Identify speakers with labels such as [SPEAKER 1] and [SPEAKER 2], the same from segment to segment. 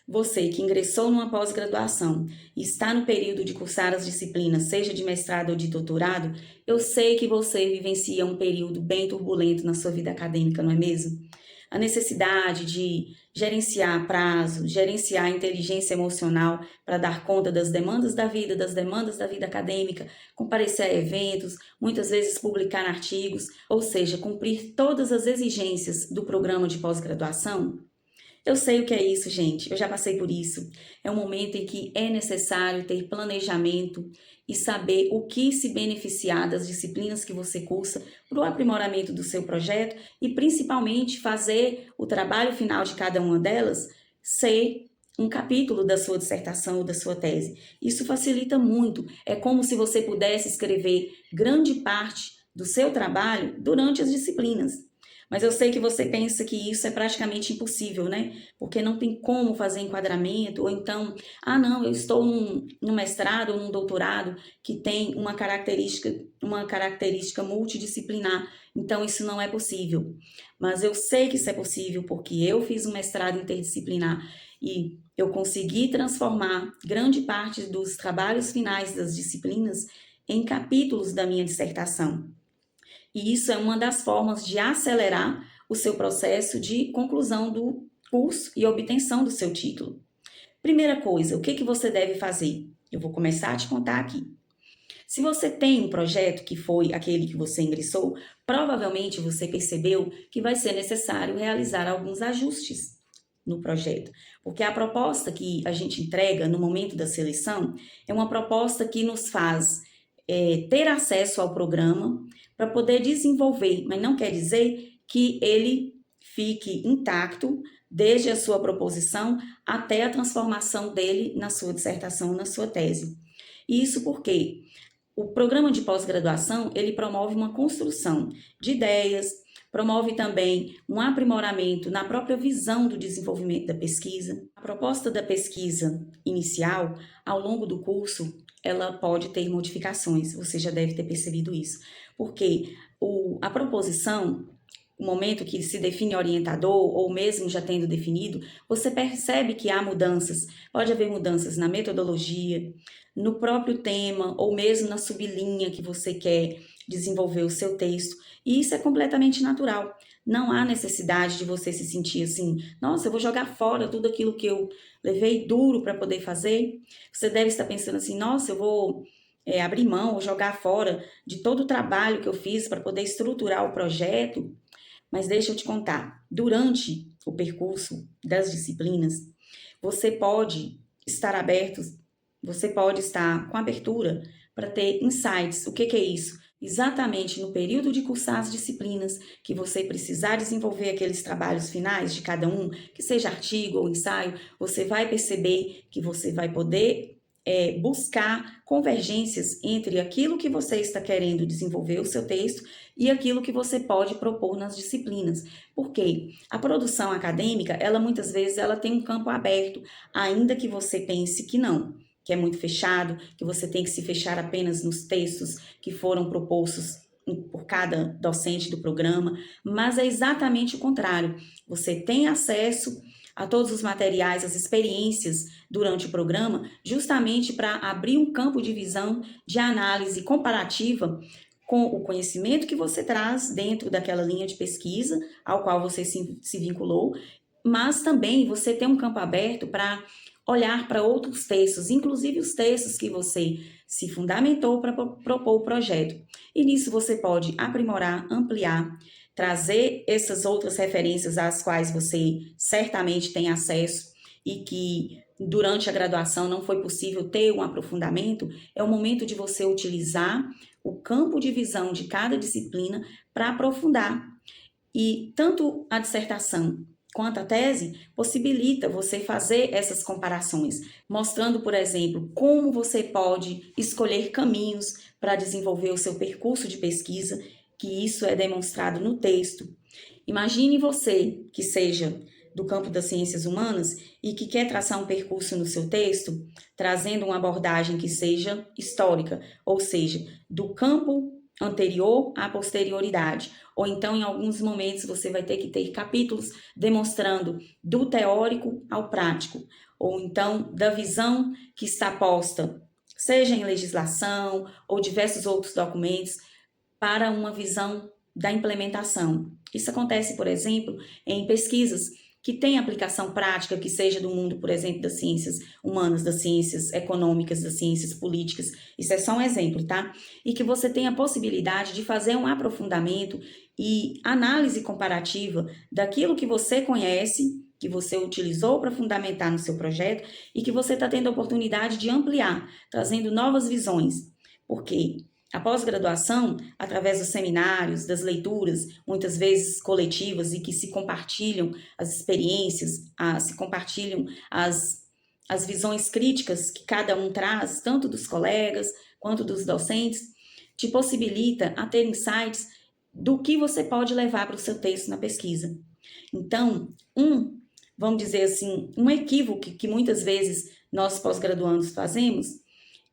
[SPEAKER 1] Você que ingressou numa pós-graduação e está no período de cursar as disciplinas, seja de mestrado ou de doutorado, eu sei que você vivencia um período bem turbulento na sua vida acadêmica, não é mesmo? A necessidade de gerenciar prazo, gerenciar inteligência emocional para dar conta das demandas da vida acadêmica, comparecer a eventos, muitas vezes publicar artigos, ou seja, cumprir todas as exigências do programa de pós-graduação. Eu sei o que é isso, gente. Eu já passei por isso. É um momento em que é necessário ter planejamento e saber o que se beneficiar das disciplinas que você cursa para o aprimoramento do seu projeto e, principalmente, fazer o trabalho final de cada uma delas ser um capítulo da sua dissertação ou da sua tese. Isso facilita muito. É como se você pudesse escrever grande parte do seu trabalho durante as disciplinas. Mas eu sei que você pensa que isso é praticamente impossível, né? Porque não tem como fazer enquadramento, ou então, não, eu estou num mestrado ou num doutorado que tem uma característica multidisciplinar, então isso não é possível. Mas eu sei que isso é possível porque eu fiz um mestrado interdisciplinar e eu consegui transformar grande parte dos trabalhos finais das disciplinas em capítulos da minha dissertação. E isso é uma das formas de acelerar o seu processo de conclusão do curso e obtenção do seu título. Primeira coisa, o que você deve fazer? Eu vou começar a te contar aqui. Se você tem um projeto que foi aquele que você ingressou, provavelmente você percebeu que vai ser necessário realizar alguns ajustes no projeto, porque a proposta que a gente entrega no momento da seleção é uma proposta que nos faz ter acesso ao programa para poder desenvolver, mas não quer dizer que ele fique intacto desde a sua proposição até a transformação dele na sua dissertação, na sua tese. Isso porque o programa de pós-graduação, ele promove uma construção de ideias, promove também um aprimoramento na própria visão do desenvolvimento da pesquisa. A proposta da pesquisa inicial, ao longo do curso, ela pode ter modificações, você já deve ter percebido isso, porque a proposição, o momento que se define orientador, ou mesmo já tendo definido, você percebe que há mudanças, pode haver mudanças na metodologia, no próprio tema, ou mesmo na sublinha que você quer desenvolver o seu texto, e isso é completamente natural. Não há necessidade de você se sentir assim, nossa, eu vou jogar fora tudo aquilo que eu levei duro para poder fazer. Você deve estar pensando assim, nossa, eu vou abrir mão ou jogar fora de todo o trabalho que eu fiz para poder estruturar o projeto. Mas deixa eu te contar, durante o percurso das disciplinas, você pode estar aberto, você pode estar com abertura para ter insights. O que é isso? Exatamente no período de cursar as disciplinas, que você precisar desenvolver aqueles trabalhos finais de cada um, que seja artigo ou ensaio, você vai perceber que você vai poder buscar convergências entre aquilo que você está querendo desenvolver o seu texto e aquilo que você pode propor nas disciplinas. Porque a produção acadêmica, ela muitas vezes ela tem um campo aberto, ainda que você pense que não, que é muito fechado, que você tem que se fechar apenas nos textos que foram propostos por cada docente do programa, mas é exatamente o contrário. Você tem acesso a todos os materiais, as experiências durante o programa, justamente para abrir um campo de visão de análise comparativa com o conhecimento que você traz dentro daquela linha de pesquisa ao qual você se vinculou, mas também você tem um campo aberto para olhar para outros textos, inclusive os textos que você se fundamentou para propor o projeto. E nisso você pode aprimorar, ampliar, trazer essas outras referências às quais você certamente tem acesso e que durante a graduação não foi possível ter um aprofundamento, é o momento de você utilizar o campo de visão de cada disciplina para aprofundar. E tanto a dissertação quanto a tese possibilita você fazer essas comparações, mostrando, por exemplo, como você pode escolher caminhos para desenvolver o seu percurso de pesquisa, que isso é demonstrado no texto. Imagine você que seja do campo das ciências humanas e que quer traçar um percurso no seu texto, trazendo uma abordagem que seja histórica, ou seja, do campo anterior à posterioridade, ou então em alguns momentos você vai ter que ter capítulos demonstrando do teórico ao prático, ou então da visão que está posta, seja em legislação ou diversos outros documentos, para uma visão da implementação. Isso acontece, por exemplo, em pesquisas que têm aplicação prática, que seja do mundo, por exemplo, das ciências humanas, das ciências econômicas, das ciências políticas. Isso é só um exemplo, tá? E que você tem a possibilidade de fazer um aprofundamento e análise comparativa daquilo que você conhece, que você utilizou para fundamentar no seu projeto e que você está tendo a oportunidade de ampliar, trazendo novas visões. Porque a pós-graduação, através dos seminários, das leituras, muitas vezes coletivas e que se compartilham as experiências, se compartilham as visões críticas que cada um traz, tanto dos colegas quanto dos docentes, te possibilita a ter insights do que você pode levar para o seu texto na pesquisa. Então, vamos dizer assim, um equívoco que muitas vezes nós pós-graduandos fazemos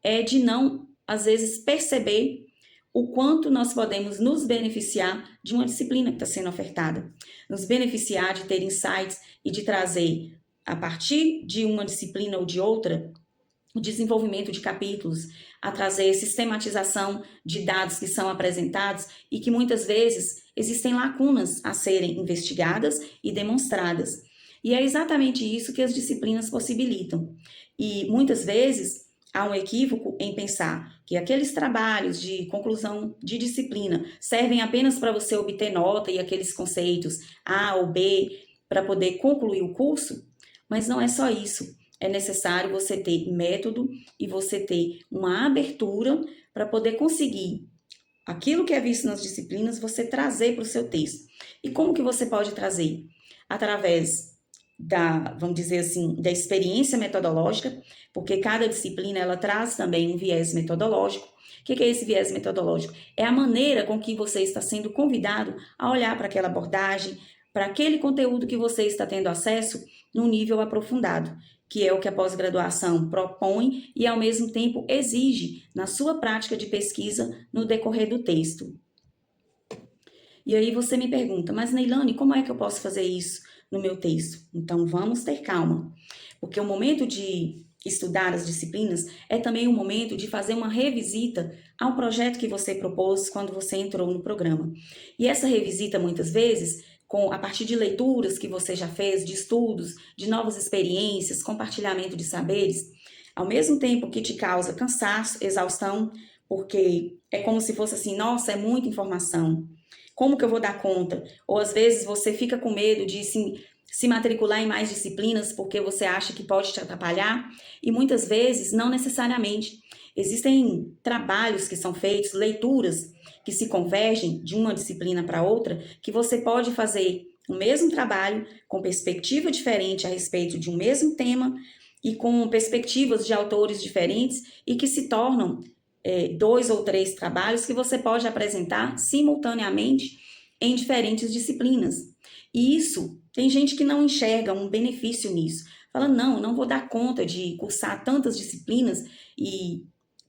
[SPEAKER 1] é de não, às vezes, perceber o quanto nós podemos nos beneficiar de uma disciplina que está sendo ofertada. Nos beneficiar de ter insights e de trazer, a partir de uma disciplina ou de outra, o desenvolvimento de capítulos, a trazer sistematização de dados que são apresentados e que muitas vezes existem lacunas a serem investigadas e demonstradas. E é exatamente isso que as disciplinas possibilitam. E muitas vezes há um equívoco em pensar que aqueles trabalhos de conclusão de disciplina servem apenas para você obter nota e aqueles conceitos A ou B para poder concluir o curso, mas não é só isso. É necessário você ter método e você ter uma abertura para poder conseguir aquilo que é visto nas disciplinas, você trazer para o seu texto. E como que você pode trazer? Através vamos dizer assim, da experiência metodológica, porque cada disciplina ela traz também um viés metodológico. O que é esse viés metodológico? É a maneira com que você está sendo convidado a olhar para aquela abordagem, para aquele conteúdo que você está tendo acesso num nível aprofundado, que é o que a pós-graduação propõe e, ao mesmo tempo, exige na sua prática de pesquisa no decorrer do texto. E aí você me pergunta, mas Neilane, como é que eu posso fazer isso no meu texto? Então, vamos ter calma, porque o momento de estudar as disciplinas é também o momento de fazer uma revisita ao projeto que você propôs quando você entrou no programa. E essa revisita, muitas vezes, a partir de leituras que você já fez, de estudos, de novas experiências, compartilhamento de saberes, ao mesmo tempo que te causa cansaço, exaustão, porque é como se fosse assim, nossa, é muita informação. Como que eu vou dar conta? Ou às vezes você fica com medo de se matricular em mais disciplinas porque você acha que pode te atrapalhar e muitas vezes não necessariamente. Existem trabalhos que são feitos, leituras que se convergem de uma disciplina para outra, que você pode fazer o mesmo trabalho com perspectiva diferente a respeito de um mesmo tema e com perspectivas de autores diferentes e que se tornam 2 ou 3 trabalhos que você pode apresentar simultaneamente em diferentes disciplinas. E isso, tem gente que não enxerga um benefício nisso. Fala, não vou dar conta de cursar tantas disciplinas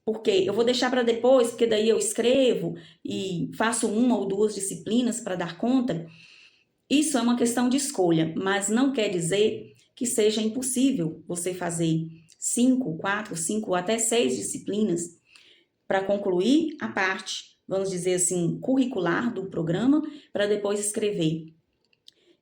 [SPEAKER 1] porque eu vou deixar para depois, porque daí eu escrevo e faço 1 ou 2 disciplinas para dar conta. Isso é uma questão de escolha, mas não quer dizer que seja impossível você fazer 5, 4, 5 ou até 6 disciplinas para concluir a parte, vamos dizer assim, curricular do programa, para depois escrever.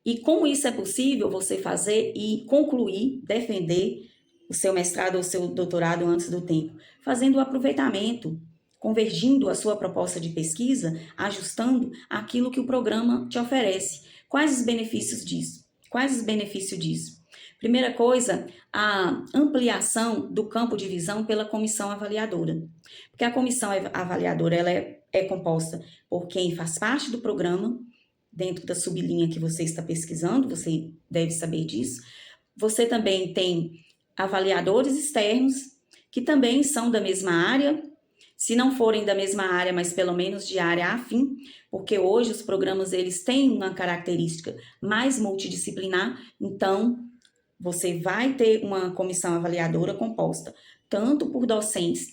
[SPEAKER 1] E como isso é possível você fazer e concluir, defender o seu mestrado ou o seu doutorado antes do tempo? Fazendo o aproveitamento, convergindo a sua proposta de pesquisa, ajustando aquilo que o programa te oferece. Quais os benefícios disso? Primeira coisa, a ampliação do campo de visão pela comissão avaliadora. Porque a comissão avaliadora ela é composta por quem faz parte do programa, dentro da sublinha que você está pesquisando, você deve saber disso. Você também tem avaliadores externos, que também são da mesma área, se não forem da mesma área, mas pelo menos de área afim, porque hoje os programas eles têm uma característica mais multidisciplinar, então você vai ter uma comissão avaliadora composta tanto por docentes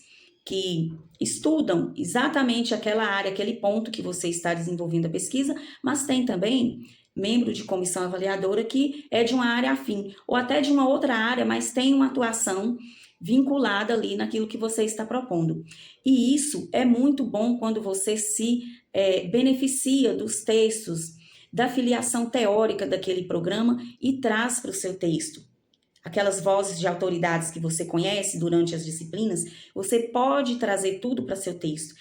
[SPEAKER 1] que estudam exatamente aquela área, aquele ponto que você está desenvolvendo a pesquisa, mas tem também membro de comissão avaliadora que é de uma área afim, ou até de uma outra área, mas tem uma atuação vinculada ali naquilo que você está propondo. E isso é muito bom quando você se beneficia dos textos, da filiação teórica daquele programa e traz para o seu texto. Aquelas vozes de autoridades que você conhece durante as disciplinas, você pode trazer tudo para seu texto.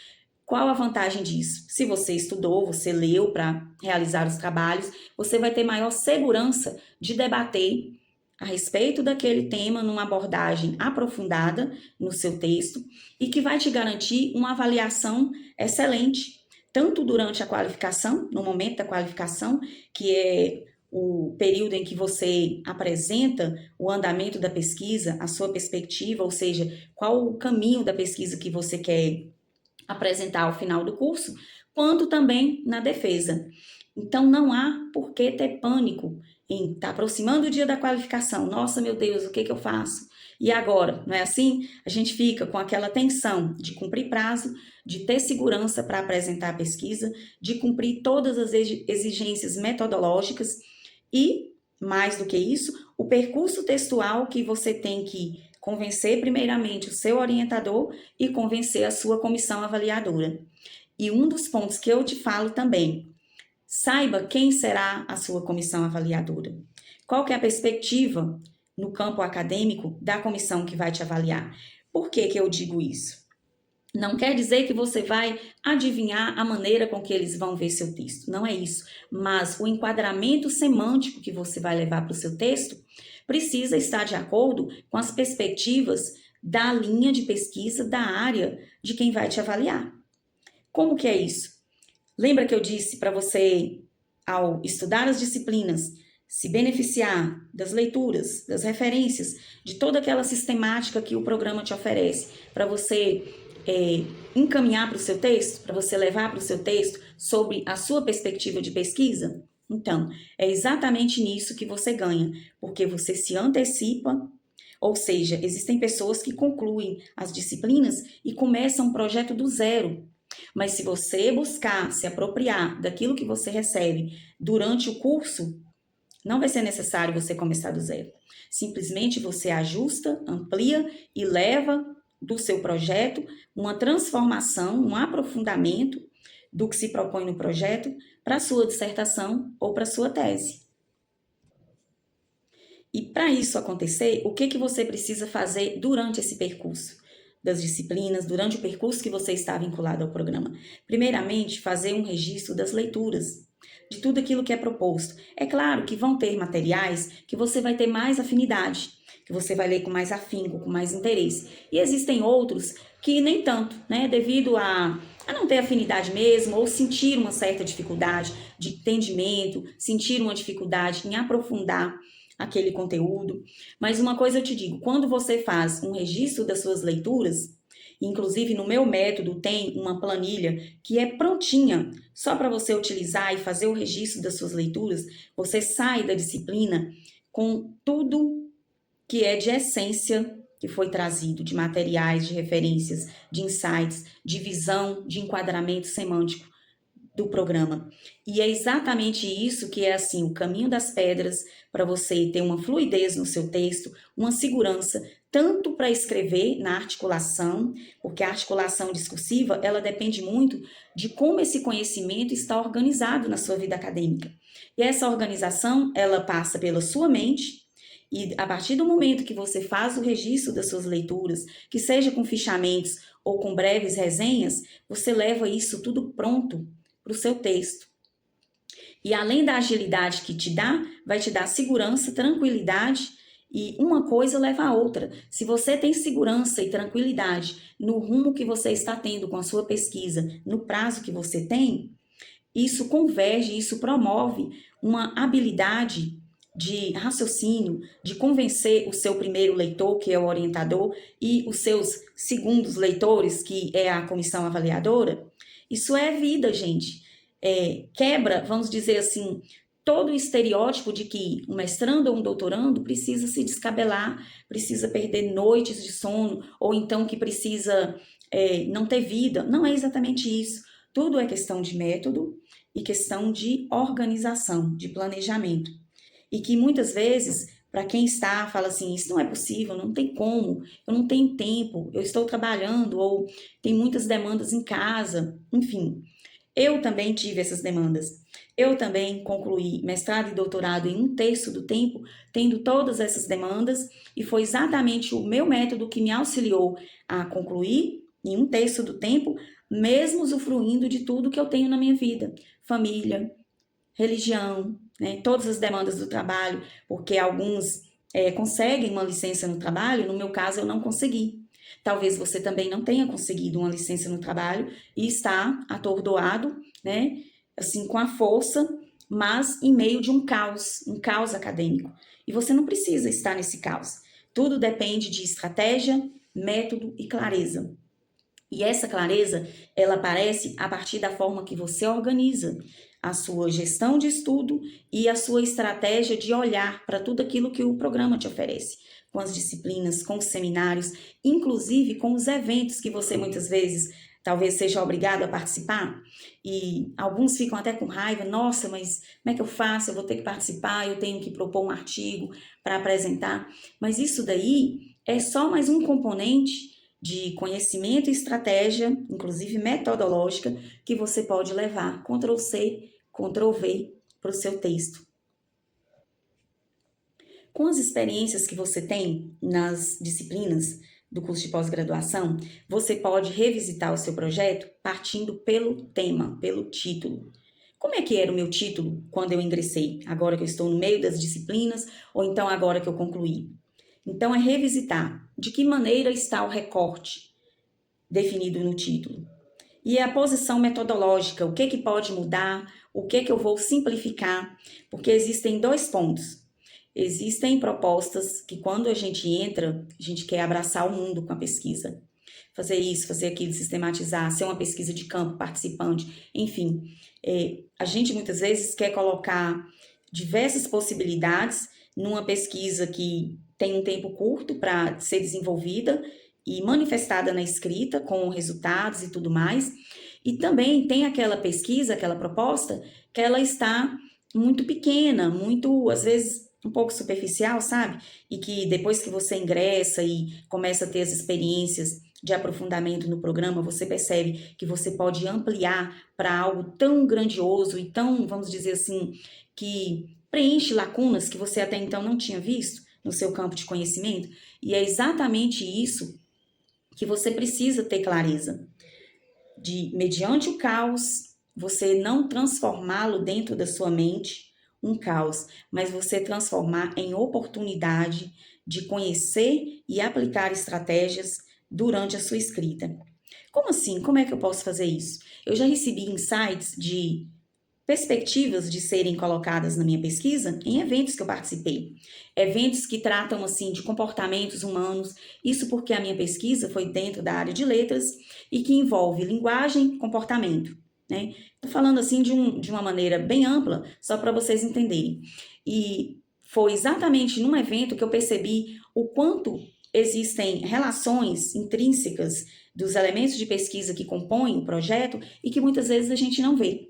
[SPEAKER 1] Qual a vantagem disso? Se você estudou, você leu para realizar os trabalhos, você vai ter maior segurança de debater a respeito daquele tema numa abordagem aprofundada no seu texto e que vai te garantir uma avaliação excelente, tanto durante a qualificação, no momento da qualificação, que é o período em que você apresenta o andamento da pesquisa, a sua perspectiva, ou seja, qual o caminho da pesquisa que você quer apresentar ao final do curso, quanto também na defesa. Então, não há por que ter pânico em estar aproximando o dia da qualificação. Nossa, meu Deus, o que eu faço? E agora? Não é assim? A gente fica com aquela tensão de cumprir prazo, de ter segurança para apresentar a pesquisa, de cumprir todas as exigências metodológicas e, mais do que isso, o percurso textual que você tem que convencer primeiramente o seu orientador e convencer a sua comissão avaliadora. E um dos pontos que eu te falo também, saiba quem será a sua comissão avaliadora. Qual que é a perspectiva no campo acadêmico da comissão que vai te avaliar? Por que eu digo isso? Não quer dizer que você vai adivinhar a maneira com que eles vão ver seu texto, não é isso. Mas o enquadramento semântico que você vai levar para o seu texto precisa estar de acordo com as perspectivas da linha de pesquisa da área de quem vai te avaliar. Como que é isso? Lembra que eu disse para você, ao estudar as disciplinas, se beneficiar das leituras, das referências, de toda aquela sistemática que o programa te oferece, para você encaminhar para o seu texto, para você levar para o seu texto sobre a sua perspectiva de pesquisa? Então, é exatamente nisso que você ganha, porque você se antecipa, ou seja, existem pessoas que concluem as disciplinas e começam um projeto do zero. Mas se você buscar se apropriar daquilo que você recebe durante o curso, não vai ser necessário você começar do zero. Simplesmente você ajusta, amplia e leva do seu projeto uma transformação, um aprofundamento do que se propõe no projeto para a sua dissertação ou para a sua tese. E para isso acontecer, o que você precisa fazer durante esse percurso das disciplinas, durante o percurso que você está vinculado ao programa? Primeiramente, fazer um registro das leituras, de tudo aquilo que é proposto. É claro que vão ter materiais que você vai ter mais afinidade, que você vai ler com mais afinco, com mais interesse. E existem outros que nem tanto, né? Devido a não ter afinidade mesmo, ou sentir uma certa dificuldade de entendimento, sentir uma dificuldade em aprofundar aquele conteúdo. Mas uma coisa eu te digo, quando você faz um registro das suas leituras, inclusive no meu método tem uma planilha que é prontinha, só para você utilizar e fazer o registro das suas leituras, você sai da disciplina com tudo que é de essência que foi trazido, de materiais, de referências, de insights, de visão, de enquadramento semântico do programa. E é exatamente isso que é assim, o caminho das pedras para você ter uma fluidez no seu texto, uma segurança, tanto para escrever na articulação, porque a articulação discursiva, ela depende muito de como esse conhecimento está organizado na sua vida acadêmica. E essa organização, ela passa pela sua mente, e a partir do momento que você faz o registro das suas leituras, que seja com fichamentos ou com breves resenhas, você leva isso tudo pronto para o seu texto. E além da agilidade que te dá, vai te dar segurança, tranquilidade, e uma coisa leva a outra. Se você tem segurança e tranquilidade no rumo que você está tendo com a sua pesquisa, no prazo que você tem, isso converge, isso promove uma habilidade de raciocínio, de convencer o seu primeiro leitor, que é o orientador, e os seus segundos leitores, que é a comissão avaliadora. Isso é vida, gente. Quebra, vamos dizer assim, todo o estereótipo de que um mestrando ou um doutorando precisa se descabelar, precisa perder noites de sono, ou então que precisa não ter vida. Não é exatamente isso. Tudo é questão de método e questão de organização, de planejamento. E que muitas vezes, para quem está, fala assim, isso não é possível, não tem como, eu não tenho tempo, eu estou trabalhando, ou tem muitas demandas em casa, enfim. Eu também tive essas demandas. Eu também concluí mestrado e doutorado em 1/3 do tempo, tendo todas essas demandas, e foi exatamente o meu método que me auxiliou a concluir em 1/3 do tempo, mesmo usufruindo de tudo que eu tenho na minha vida: família, religião, né, todas as demandas do trabalho, porque alguns conseguem uma licença no trabalho, no meu caso eu não consegui. Talvez você também não tenha conseguido uma licença no trabalho e está atordoado, né, assim, com a força, mas em meio de um caos acadêmico. E você não precisa estar nesse caos. Tudo depende de estratégia, método e clareza. E essa clareza, ela aparece a partir da forma que você organiza a sua gestão de estudo e a sua estratégia de olhar para tudo aquilo que o programa te oferece, com as disciplinas, com os seminários, inclusive com os eventos que você muitas vezes talvez seja obrigado a participar. E alguns ficam até com raiva: nossa, mas como é que eu faço? Eu vou ter que participar, eu tenho que propor um artigo para apresentar. Mas isso daí é só mais um componente de conhecimento e estratégia, inclusive metodológica, que você pode levar Ctrl+C, Ctrl+V para o seu texto. Com as experiências que você tem nas disciplinas do curso de pós-graduação, você pode revisitar o seu projeto partindo pelo tema, pelo título. Como é que era o meu título quando eu ingressei? Agora que eu estou no meio das disciplinas ou então agora que eu concluí? Então, é revisitar de que maneira está o recorte definido no título. E a posição metodológica, o que pode mudar, o que eu vou simplificar, porque existem 2 pontos. Existem propostas que quando a gente entra, a gente quer abraçar o mundo com a pesquisa. Fazer isso, fazer aquilo, sistematizar, ser uma pesquisa de campo, participante, enfim. A gente muitas vezes quer colocar diversas possibilidades numa pesquisa que tem um tempo curto para ser desenvolvida e manifestada na escrita, com resultados e tudo mais. E também tem aquela pesquisa, aquela proposta, que ela está muito pequena, muito, às vezes, um pouco superficial, sabe? E que depois que você ingressa e começa a ter as experiências de aprofundamento no programa, você percebe que você pode ampliar para algo tão grandioso e tão, vamos dizer assim, que preenche lacunas que você até então não tinha visto no seu campo de conhecimento. E é exatamente isso que você precisa ter clareza, de, mediante o caos, você não transformá-lo dentro da sua mente, um caos, mas você transformar em oportunidade de conhecer e aplicar estratégias durante a sua escrita. Como assim? Como é que eu posso fazer isso? Eu já recebi insights de perspectivas de serem colocadas na minha pesquisa em eventos que eu participei. Eventos que tratam, assim, de comportamentos humanos, isso porque a minha pesquisa foi dentro da área de letras e que envolve linguagem e comportamento, né? Tô falando, assim, de uma maneira bem ampla, só para vocês entenderem. E foi exatamente num evento que eu percebi o quanto existem relações intrínsecas dos elementos de pesquisa que compõem o projeto e que muitas vezes a gente não vê.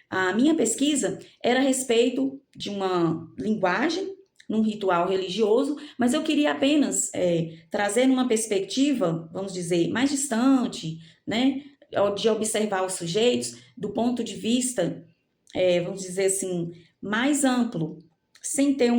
[SPEAKER 1] A minha pesquisa era a respeito de uma linguagem, num ritual religioso, mas eu queria apenas trazer uma perspectiva, vamos dizer, mais distante, né, de observar os sujeitos do ponto de vista, vamos dizer assim, mais amplo, sem ter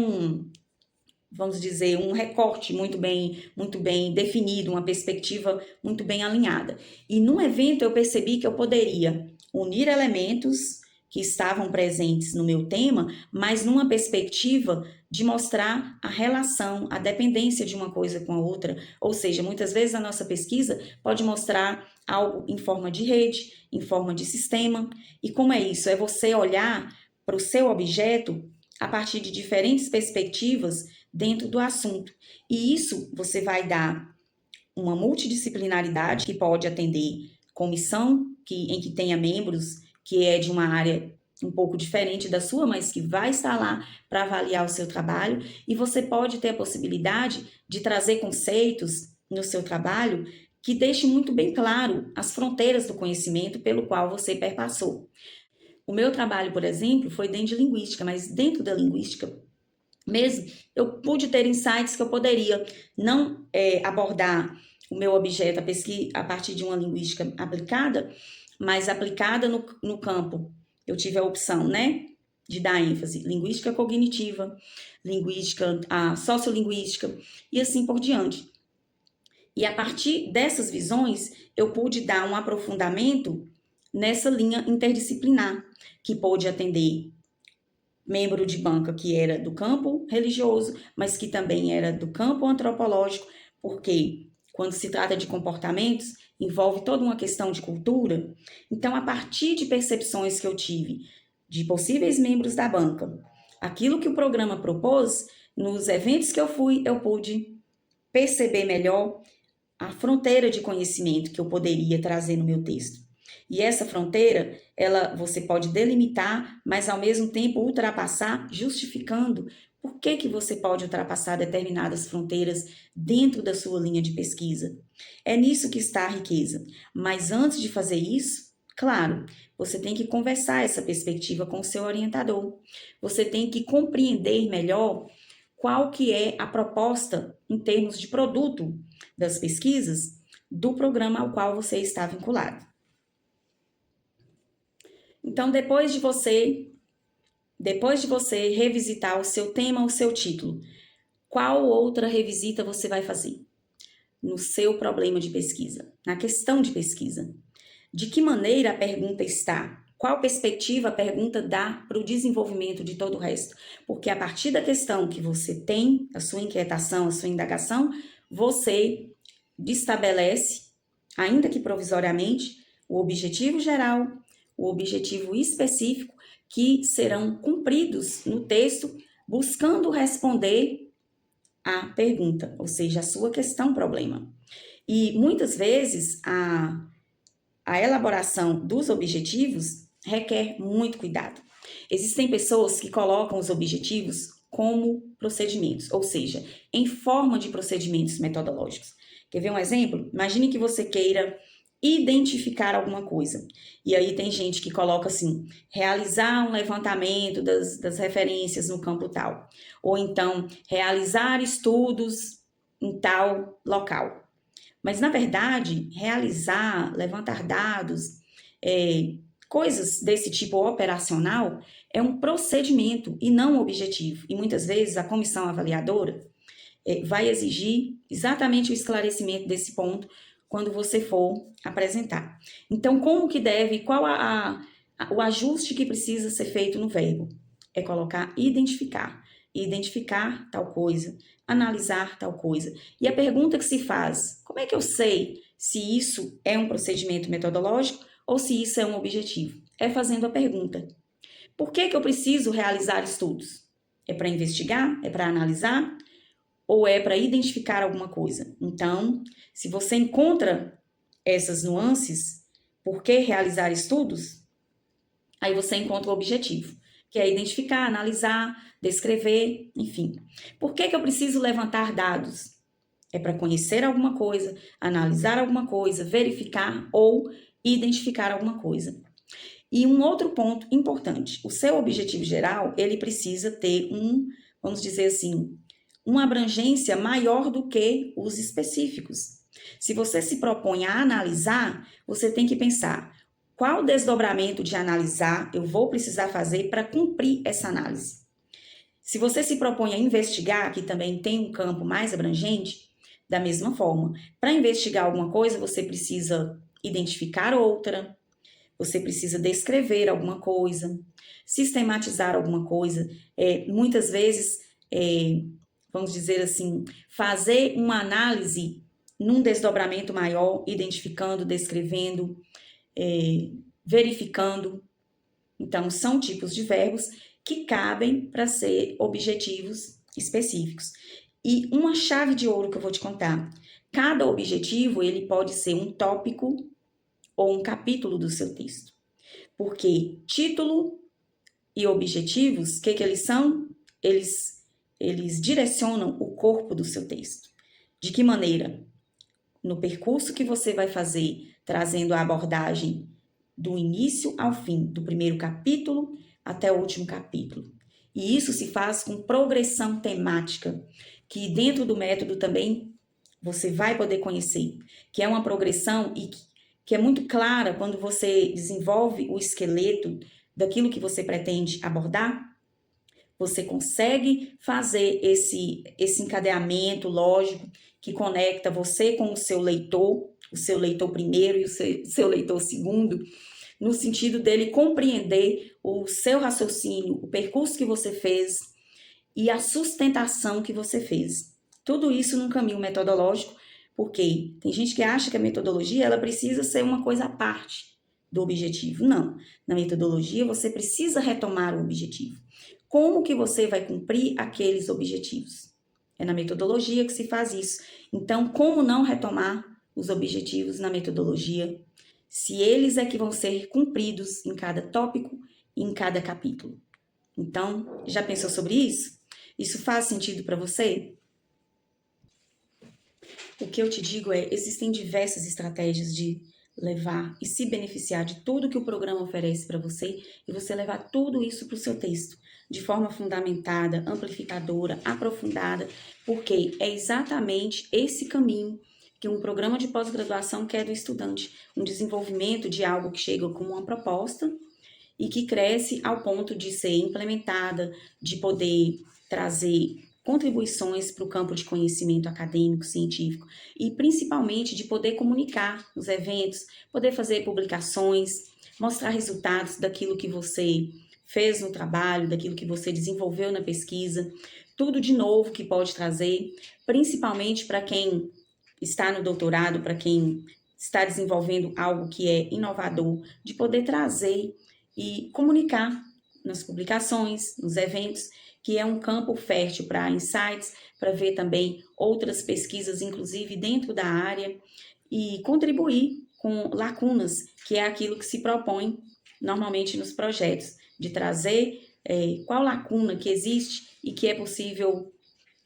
[SPEAKER 1] vamos dizer, um recorte muito bem definido, uma perspectiva muito bem alinhada. E no evento eu percebi que eu poderia unir elementos que estavam presentes no meu tema, mas numa perspectiva de mostrar a relação, a dependência de uma coisa com a outra. Ou seja, muitas vezes a nossa pesquisa pode mostrar algo em forma de rede, em forma de sistema. E como é isso? É você olhar para o seu objeto a partir de diferentes perspectivas dentro do assunto. E isso você vai dar uma multidisciplinaridade que pode atender comissão em que tenha membros que é de uma área um pouco diferente da sua, mas que vai estar lá para avaliar o seu trabalho, e você pode ter a possibilidade de trazer conceitos no seu trabalho que deixe muito bem claro as fronteiras do conhecimento pelo qual você perpassou. O meu trabalho, por exemplo, foi dentro de linguística, mas dentro da linguística mesmo, eu pude ter insights que eu poderia não abordar o meu objeto, a pesquisa, a partir de uma linguística aplicada, mas aplicada no campo. Eu tive a opção, né, de dar ênfase, linguística cognitiva, linguística, a sociolinguística e assim por diante. E a partir dessas visões, eu pude dar um aprofundamento nessa linha interdisciplinar, que pôde atender membro de banca que era do campo religioso, mas que também era do campo antropológico, porque quando se trata de comportamentos, envolve toda uma questão de cultura. Então, a partir de percepções que eu tive de possíveis membros da banca, aquilo que o programa propôs, nos eventos que eu fui, eu pude perceber melhor a fronteira de conhecimento que eu poderia trazer no meu texto. E essa fronteira, você pode delimitar, mas ao mesmo tempo ultrapassar, justificando por que você pode ultrapassar determinadas fronteiras dentro da sua linha de pesquisa. É nisso que está a riqueza. Mas antes de fazer isso, claro, você tem que conversar essa perspectiva com o seu orientador. Você tem que compreender melhor qual que é a proposta em termos de produto das pesquisas do programa ao qual você está vinculado. Então, depois de você revisitar o seu tema, o seu título, qual outra revisita você vai fazer? No seu problema de pesquisa, na questão de pesquisa. De que maneira a pergunta está? Qual perspectiva a pergunta dá para o desenvolvimento de todo o resto? Porque a partir da questão que você tem, a sua inquietação, a sua indagação, você estabelece, ainda que provisoriamente, o objetivo geral, o objetivo específico, que serão cumpridos no texto, buscando responder à pergunta, ou seja, a sua questão-problema. E muitas vezes a elaboração dos objetivos requer muito cuidado. Existem pessoas que colocam os objetivos como procedimentos, ou seja, em forma de procedimentos metodológicos. Quer ver um exemplo? Imagine que você queira identificar alguma coisa. E aí tem gente que coloca assim, realizar um levantamento das referências no campo tal. Ou então, realizar estudos em tal local. Mas, na verdade, realizar, levantar dados, coisas desse tipo operacional, é um procedimento e não um objetivo. E muitas vezes a comissão avaliadora vai exigir exatamente o esclarecimento desse ponto quando você for apresentar. Então, como que deve, qual o ajuste que precisa ser feito no verbo? É colocar identificar. Identificar tal coisa, analisar tal coisa. E a pergunta que se faz, como é que eu sei se isso é um procedimento metodológico ou se isso é um objetivo? É fazendo a pergunta. Por que eu preciso realizar estudos? É para investigar? É para analisar? Ou é para identificar alguma coisa? Então, se você encontra essas nuances, por que realizar estudos? Aí você encontra o objetivo, que é identificar, analisar, descrever, enfim. Por que eu preciso levantar dados? É para conhecer alguma coisa, analisar alguma coisa, verificar ou identificar alguma coisa. E um outro ponto importante, o seu objetivo geral, ele precisa ter vamos dizer assim, uma abrangência maior do que os específicos. Se você se propõe a analisar, você tem que pensar qual desdobramento de analisar eu vou precisar fazer para cumprir essa análise. Se você se propõe a investigar, que também tem um campo mais abrangente, da mesma forma, para investigar alguma coisa, você precisa identificar outra, você precisa descrever alguma coisa, sistematizar alguma coisa. Muitas vezes, vamos dizer assim, fazer uma análise num desdobramento maior, identificando, descrevendo, verificando. Então, são tipos de verbos que cabem para ser objetivos específicos. E uma chave de ouro que eu vou te contar. Cada objetivo, ele pode ser um tópico ou um capítulo do seu texto. Porque título e objetivos, o que eles são? Eles direcionam o corpo do seu texto. De que maneira? No percurso que você vai fazer, trazendo a abordagem do início ao fim, do primeiro capítulo até o último capítulo. E isso se faz com progressão temática, que dentro do método também você vai poder conhecer, que é uma progressão e que é muito clara quando você desenvolve o esqueleto daquilo que você pretende abordar. Você consegue fazer esse encadeamento lógico que conecta você com o seu leitor primeiro e o seu leitor segundo, no sentido dele compreender o seu raciocínio, o percurso que você fez e a sustentação que você fez. Tudo isso num caminho metodológico, porque tem gente que acha que a metodologia ela precisa ser uma coisa à parte do objetivo. Não. Na metodologia, você precisa retomar o objetivo. Como que você vai cumprir aqueles objetivos? É na metodologia que se faz isso. Então, como não retomar os objetivos na metodologia, se eles é que vão ser cumpridos em cada tópico e em cada capítulo? Então, já pensou sobre isso? Isso faz sentido para você? O que eu te digo é, existem diversas estratégias de levar e se beneficiar de tudo que o programa oferece para você e você levar tudo isso para o seu texto, de forma fundamentada, amplificadora, aprofundada, porque é exatamente esse caminho que um programa de pós-graduação quer do estudante, um desenvolvimento de algo que chega como uma proposta e que cresce ao ponto de ser implementada, de poder trazer contribuições para o campo de conhecimento acadêmico, científico e principalmente de poder comunicar nos eventos, poder fazer publicações, mostrar resultados daquilo que você fez no trabalho, daquilo que você desenvolveu na pesquisa, tudo de novo que pode trazer, principalmente para quem está no doutorado, para quem está desenvolvendo algo que é inovador, de poder trazer e comunicar nas publicações, nos eventos, que é um campo fértil para insights, para ver também outras pesquisas, inclusive dentro da área, e contribuir com lacunas, que é aquilo que se propõe normalmente nos projetos, de trazer qual lacuna que existe e que é possível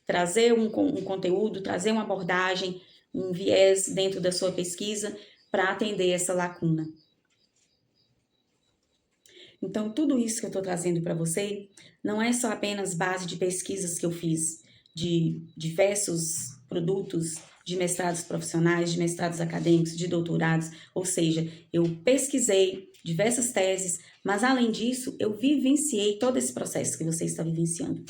[SPEAKER 1] trazer um conteúdo, trazer uma abordagem, um viés dentro da sua pesquisa para atender essa lacuna. Então, tudo isso que eu estou trazendo para você não é só apenas base de pesquisas que eu fiz, de diversos produtos, de mestrados profissionais, de mestrados acadêmicos, de doutorados, ou seja, eu pesquisei diversas teses, mas além disso, eu vivenciei todo esse processo que você está vivenciando.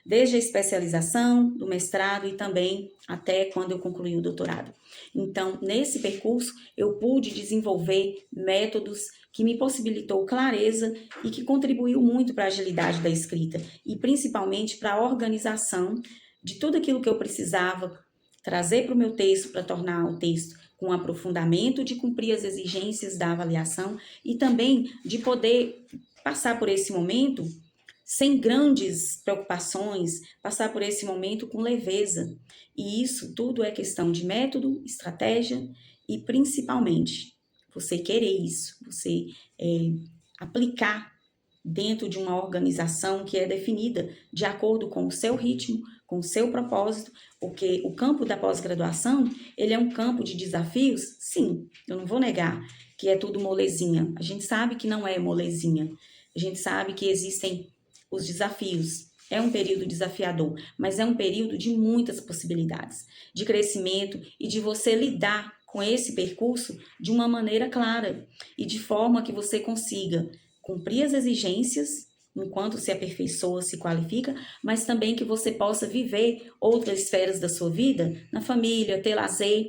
[SPEAKER 1] Desde a especialização, do mestrado e também até quando eu concluí o doutorado. Então, nesse percurso, eu pude desenvolver métodos que me possibilitou clareza e que contribuiu muito para a agilidade da escrita e principalmente para a organização de tudo aquilo que eu precisava trazer para o meu texto, para tornar o texto com aprofundamento, de cumprir as exigências da avaliação e também de poder passar por esse momento sem grandes preocupações, passar por esse momento com leveza. E isso tudo é questão de método, estratégia e principalmente você querer isso, você aplicar dentro de uma organização que é definida de acordo com o seu ritmo, com o seu propósito, porque o campo da pós-graduação, ele é um campo de desafios, sim, eu não vou negar que é tudo molezinha, a gente sabe que não é molezinha, a gente sabe que existem os desafios. É um período desafiador, mas é um período de muitas possibilidades, de crescimento e de você lidar com esse percurso de uma maneira clara e de forma que você consiga cumprir as exigências enquanto se aperfeiçoa, se qualifica, mas também que você possa viver outras esferas da sua vida, na família, ter lazer,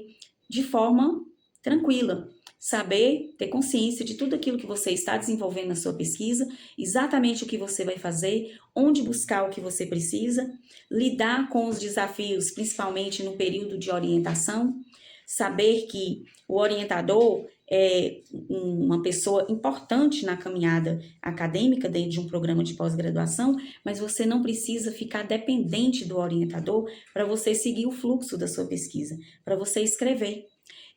[SPEAKER 1] de forma tranquila. Saber, ter consciência de tudo aquilo que você está desenvolvendo na sua pesquisa, exatamente o que você vai fazer, onde buscar o que você precisa, lidar com os desafios, principalmente no período de orientação, saber que o orientador é uma pessoa importante na caminhada acadêmica dentro de um programa de pós-graduação, mas você não precisa ficar dependente do orientador para você seguir o fluxo da sua pesquisa, para você escrever.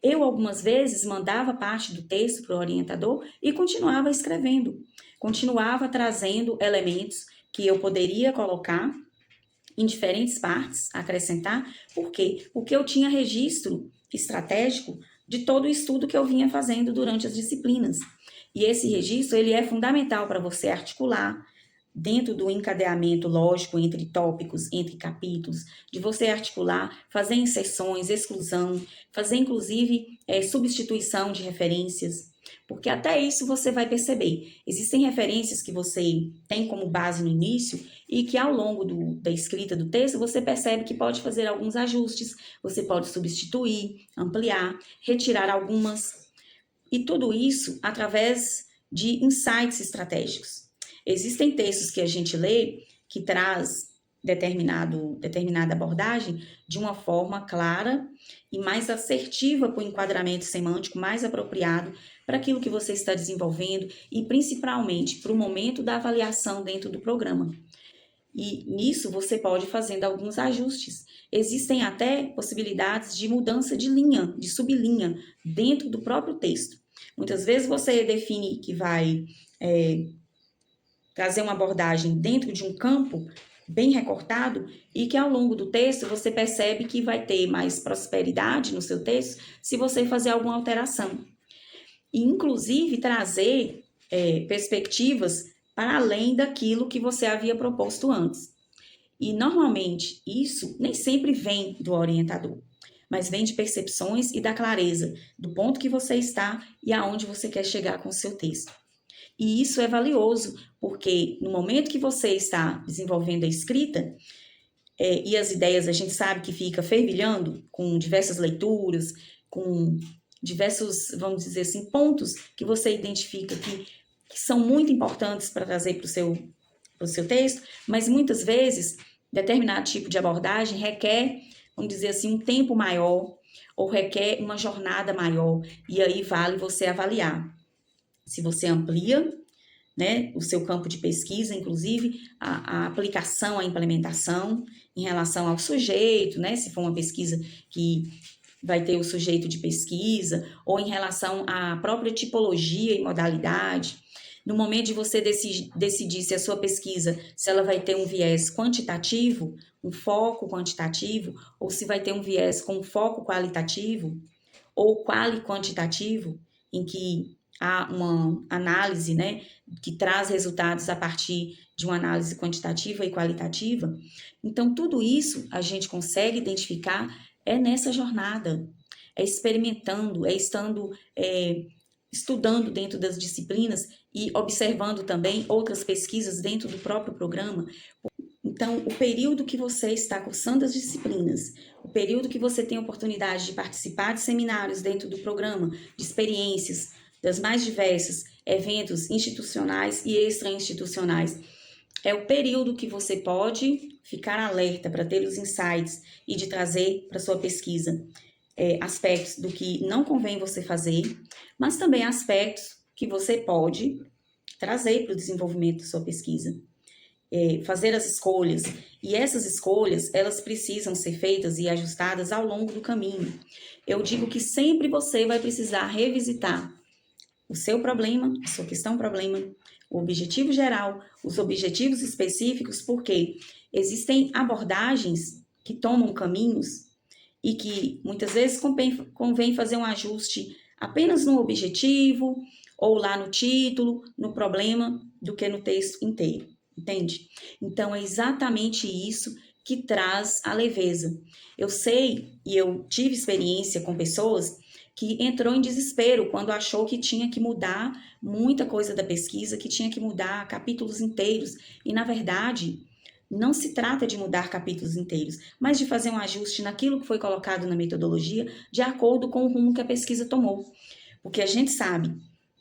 [SPEAKER 1] Eu, algumas vezes, mandava parte do texto para o orientador e continuava escrevendo, continuava trazendo elementos que eu poderia colocar em diferentes partes, acrescentar, por quê? Porque eu tinha registro estratégico de todo o estudo que eu vinha fazendo durante as disciplinas. E esse registro, ele é fundamental para você articular dentro do encadeamento lógico entre tópicos, entre capítulos, de você articular, fazer inserções, exclusão, fazer inclusive substituição de referências, porque até isso você vai perceber. Existem referências que você tem como base no início e que ao longo da escrita do texto você percebe que pode fazer alguns ajustes, você pode substituir, ampliar, retirar algumas, e tudo isso através de insights estratégicos. Existem textos que a gente lê que traz determinada abordagem de uma forma clara e mais assertiva para o enquadramento semântico mais apropriado para aquilo que você está desenvolvendo e principalmente para o momento da avaliação dentro do programa. E nisso você pode ir fazendo alguns ajustes. Existem até possibilidades de mudança de linha, de sublinha dentro do próprio texto. Muitas vezes você define que vai trazer uma abordagem dentro de um campo bem recortado e que ao longo do texto você percebe que vai ter mais prosperidade no seu texto se você fazer alguma alteração. E inclusive trazer perspectivas para além daquilo que você havia proposto antes. E normalmente isso nem sempre vem do orientador, mas vem de percepções e da clareza do ponto que você está e aonde você quer chegar com o seu texto. E isso é valioso, porque no momento que você está desenvolvendo a escrita, e as ideias a gente sabe que fica fervilhando com diversas leituras, com diversos, vamos dizer assim, pontos que você identifica que são muito importantes para trazer para o seu texto, mas muitas vezes determinado tipo de abordagem requer, vamos dizer assim, um tempo maior ou requer uma jornada maior, e aí vale você avaliar. Se você amplia, né, o seu campo de pesquisa, inclusive a aplicação, a implementação em relação ao sujeito, né, se for uma pesquisa que vai ter o sujeito de pesquisa, ou em relação à própria tipologia e modalidade. No momento de você decidir se a sua pesquisa, se ela vai ter um viés quantitativo, um foco quantitativo, ou se vai ter um viés com foco qualitativo, ou quali-quantitativo, em que há uma análise, né, que traz resultados a partir de uma análise quantitativa e qualitativa. Então, tudo isso a gente consegue identificar nessa jornada, experimentando, estando estudando dentro das disciplinas e observando também outras pesquisas dentro do próprio programa. Então, o período que você está cursando as disciplinas, o período que você tem a oportunidade de participar de seminários dentro do programa, de experiências das mais diversas, eventos institucionais e extra-institucionais, é o período que você pode ficar alerta para ter os insights e de trazer para sua pesquisa aspectos do que não convém você fazer, mas também aspectos que você pode trazer para o desenvolvimento da sua pesquisa. Fazer as escolhas, e essas escolhas, elas precisam ser feitas e ajustadas ao longo do caminho. Eu digo que sempre você vai precisar revisitar o seu problema, a sua questão-problema, o objetivo geral, os objetivos específicos, porque existem abordagens que tomam caminhos e que muitas vezes convém fazer um ajuste apenas no objetivo, ou lá no título, no problema, do que no texto inteiro, entende? Então, é exatamente isso que traz a leveza. Eu sei, e eu tive experiência com pessoas que entrou em desespero quando achou que tinha que mudar muita coisa da pesquisa, que tinha que mudar capítulos inteiros, e na verdade não se trata de mudar capítulos inteiros, mas de fazer um ajuste naquilo que foi colocado na metodologia de acordo com o rumo que a pesquisa tomou. Porque a gente sabe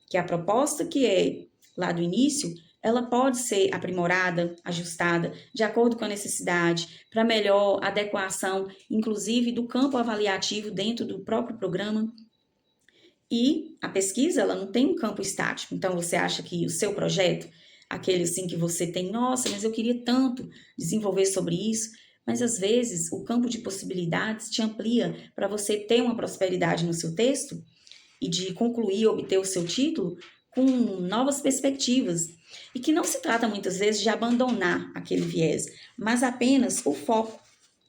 [SPEAKER 1] que a proposta que é lá do início, ela pode ser aprimorada, ajustada, de acordo com a necessidade, para melhor adequação, inclusive do campo avaliativo dentro do próprio programa. E a pesquisa, ela não tem um campo estático, então você acha que o seu projeto, aquele assim que você tem, nossa, mas eu queria tanto desenvolver sobre isso, mas às vezes o campo de possibilidades te amplia para você ter uma prosperidade no seu texto e de concluir, obter o seu título com novas perspectivas. E que não se trata muitas vezes de abandonar aquele viés, mas apenas o foco.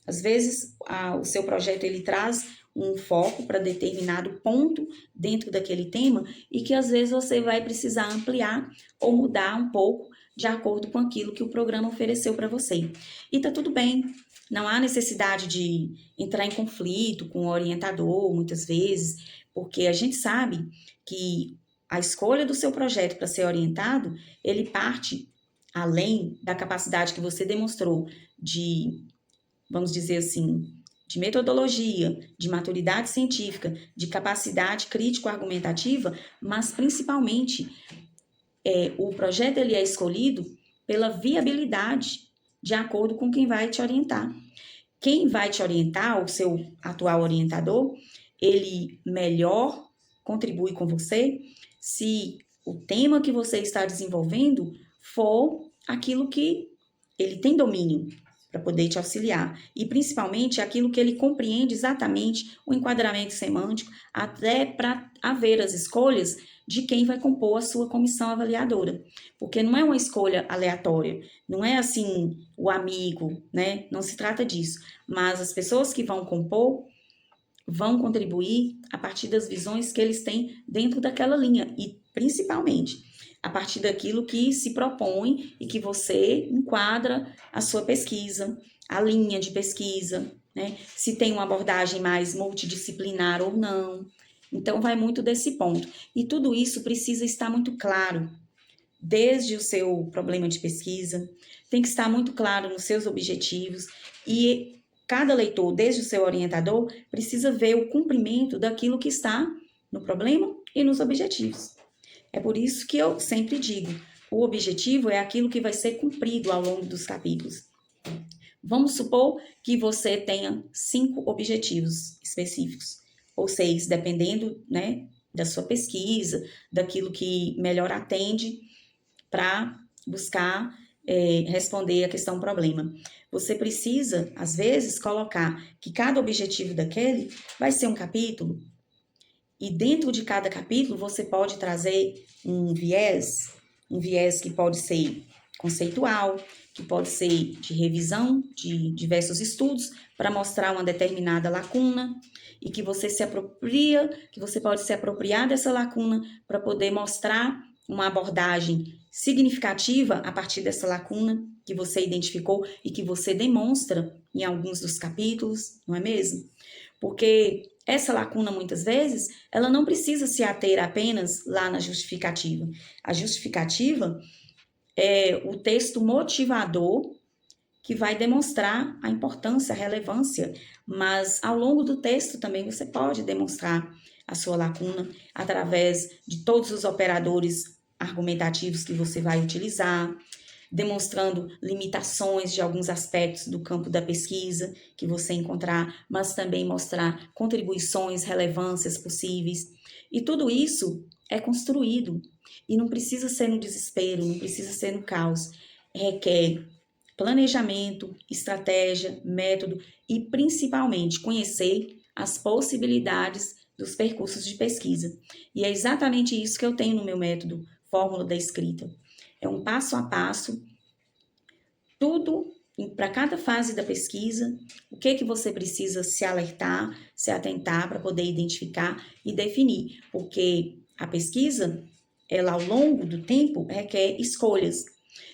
[SPEAKER 1] Às vezes, o seu projeto ele traz um foco para determinado ponto dentro daquele tema e que às vezes você vai precisar ampliar ou mudar um pouco de acordo com aquilo que o programa ofereceu para você. E tá tudo bem, não há necessidade de entrar em conflito com o orientador, muitas vezes, porque a gente sabe que a escolha do seu projeto para ser orientado, ele parte além da capacidade que você demonstrou de, vamos dizer assim, de metodologia, de maturidade científica, de capacidade crítico-argumentativa, mas principalmente o projeto ele é escolhido pela viabilidade de acordo com quem vai te orientar. Quem vai te orientar, o seu atual orientador, ele melhor contribui com você se o tema que você está desenvolvendo for aquilo que ele tem domínio para poder te auxiliar. E principalmente aquilo que ele compreende exatamente o enquadramento semântico, até para haver as escolhas de quem vai compor a sua comissão avaliadora. Porque não é uma escolha aleatória, não é assim o amigo, né? Não se trata disso. Mas as pessoas que vão compor vão contribuir a partir das visões que eles têm dentro daquela linha e principalmente a partir daquilo que se propõe e que você enquadra a sua pesquisa, a linha de pesquisa, né? Se tem uma abordagem mais multidisciplinar ou não. Então, vai muito desse ponto. E tudo isso precisa estar muito claro, desde o seu problema de pesquisa, tem que estar muito claro nos seus objetivos e cada leitor, desde o seu orientador, precisa ver o cumprimento daquilo que está no problema e nos objetivos. É por isso que eu sempre digo, o objetivo é aquilo que vai ser cumprido ao longo dos capítulos. Vamos supor que você tenha 5 objetivos específicos, ou 6, dependendo, né, da sua pesquisa, daquilo que melhor atende para buscar responder a questão problema. Você precisa, às vezes, colocar que cada objetivo daquele vai ser um capítulo, e dentro de cada capítulo você pode trazer um viés que pode ser conceitual, que pode ser de revisão de diversos estudos para mostrar uma determinada lacuna e que você pode se apropriar dessa lacuna para poder mostrar uma abordagem significativa a partir dessa lacuna que você identificou e que você demonstra em alguns dos capítulos, não é mesmo? Porque essa lacuna, muitas vezes, ela não precisa se ater apenas lá na justificativa. A justificativa é o texto motivador que vai demonstrar a importância, a relevância, mas ao longo do texto também você pode demonstrar a sua lacuna através de todos os operadores argumentativos que você vai utilizar, demonstrando limitações de alguns aspectos do campo da pesquisa que você encontrar, mas também mostrar contribuições, relevâncias possíveis. E tudo isso é construído e não precisa ser no desespero, não precisa ser no caos. Requer planejamento, estratégia, método e principalmente conhecer as possibilidades dos percursos de pesquisa. E é exatamente isso que eu tenho no meu método Fórmula da Escrita. É um passo a passo, tudo para cada fase da pesquisa, o que você precisa se alertar, se atentar para poder identificar e definir, porque a pesquisa, ela ao longo do tempo requer escolhas.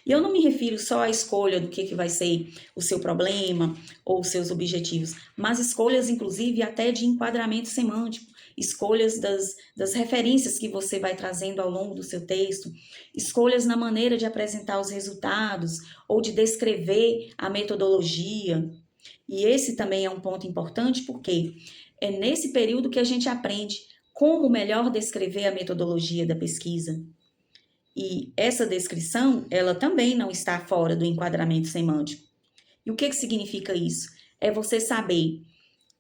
[SPEAKER 1] E eu não me refiro só à escolha do que vai ser o seu problema ou os seus objetivos, mas escolhas, inclusive, até de enquadramento semântico, escolhas das referências que você vai trazendo ao longo do seu texto, escolhas na maneira de apresentar os resultados ou de descrever a metodologia. E esse também é um ponto importante, porque é nesse período que a gente aprende como melhor descrever a metodologia da pesquisa. E essa descrição, ela também não está fora do enquadramento semântico. E o que significa isso? É você saber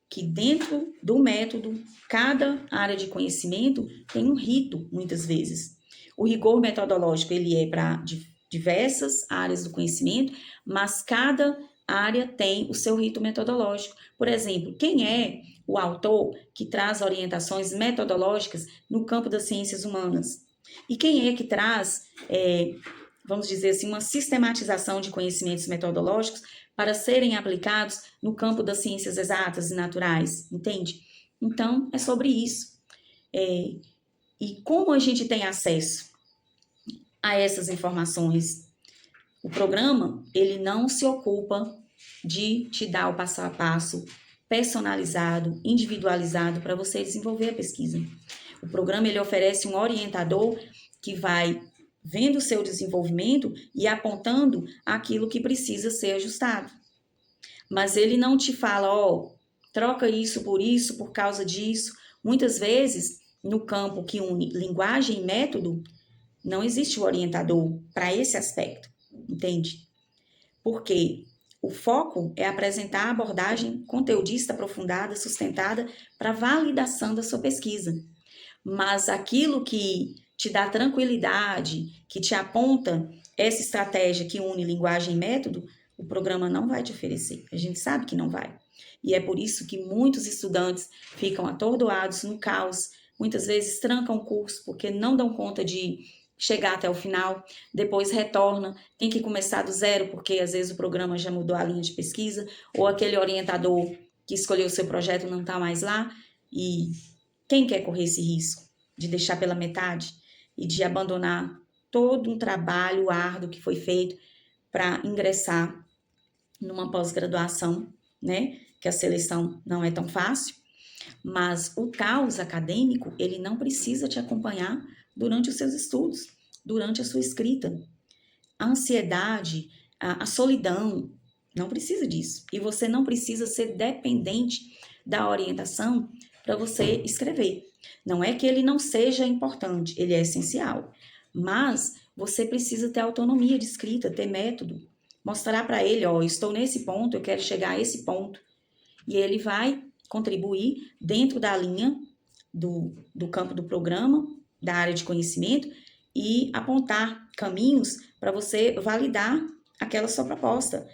[SPEAKER 1] que dentro do método, cada área de conhecimento tem um rito, muitas vezes. O rigor metodológico, ele é para diversas áreas do conhecimento, mas cada área tem o seu rito metodológico. Por exemplo, quem é o autor que traz orientações metodológicas no campo das ciências humanas? E quem é que traz, vamos dizer assim, uma sistematização de conhecimentos metodológicos para serem aplicados no campo das ciências exatas e naturais, entende? Então, é sobre isso. E como a gente tem acesso a essas informações? O programa, ele não se ocupa de te dar o passo a passo personalizado, individualizado para você desenvolver a pesquisa. O programa, ele oferece um orientador que vai vendo o seu desenvolvimento e apontando aquilo que precisa ser ajustado. Mas ele não te fala, troca isso por causa disso. Muitas vezes, no campo que une linguagem e método, não existe o orientador para esse aspecto, entende? Porque o foco é apresentar a abordagem conteudista aprofundada, sustentada para validação da sua pesquisa. Mas aquilo que te dá tranquilidade, que te aponta essa estratégia que une linguagem e método, o programa não vai te oferecer. A gente sabe que não vai. E é por isso que muitos estudantes ficam atordoados no caos, muitas vezes trancam o curso porque não dão conta de chegar até o final, depois retorna, tem que começar do zero, porque às vezes o programa já mudou a linha de pesquisa, ou aquele orientador que escolheu o seu projeto não está mais lá, e quem quer correr esse risco de deixar pela metade e de abandonar todo um trabalho árduo que foi feito para ingressar numa pós-graduação, né? Que a seleção não é tão fácil, mas o caos acadêmico, ele não precisa te acompanhar durante os seus estudos, durante a sua escrita. A ansiedade, a solidão, não precisa disso. E você não precisa ser dependente da orientação para você escrever. Não é que ele não seja importante, ele é essencial. Mas você precisa ter autonomia de escrita, ter método. Mostrar para ele, estou nesse ponto, eu quero chegar a esse ponto. E ele vai contribuir dentro da linha do campo do programa, da área de conhecimento, e apontar caminhos para você validar aquela sua proposta,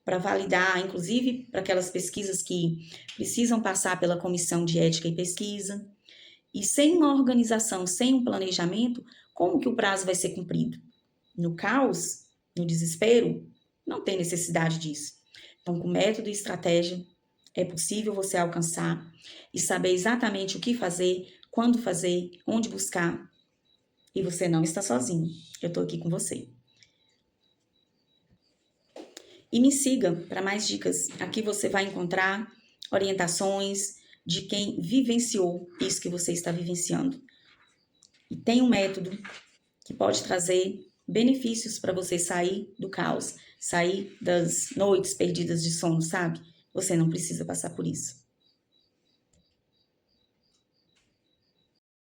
[SPEAKER 1] para validar, inclusive, para aquelas pesquisas que precisam passar pela comissão de ética e pesquisa. E sem uma organização, sem um planejamento, como que o prazo vai ser cumprido? No caos, no desespero, não tem necessidade disso. Então, com método e estratégia, é possível você alcançar e saber exatamente o que fazer, quando fazer, onde buscar. E você não está sozinho. Eu estou aqui com você. E me siga para mais dicas. Aqui você vai encontrar orientações de quem vivenciou isso que você está vivenciando. E tem um método que pode trazer benefícios para você sair do caos, sair das noites perdidas de sono, sabe? Você não precisa passar por isso.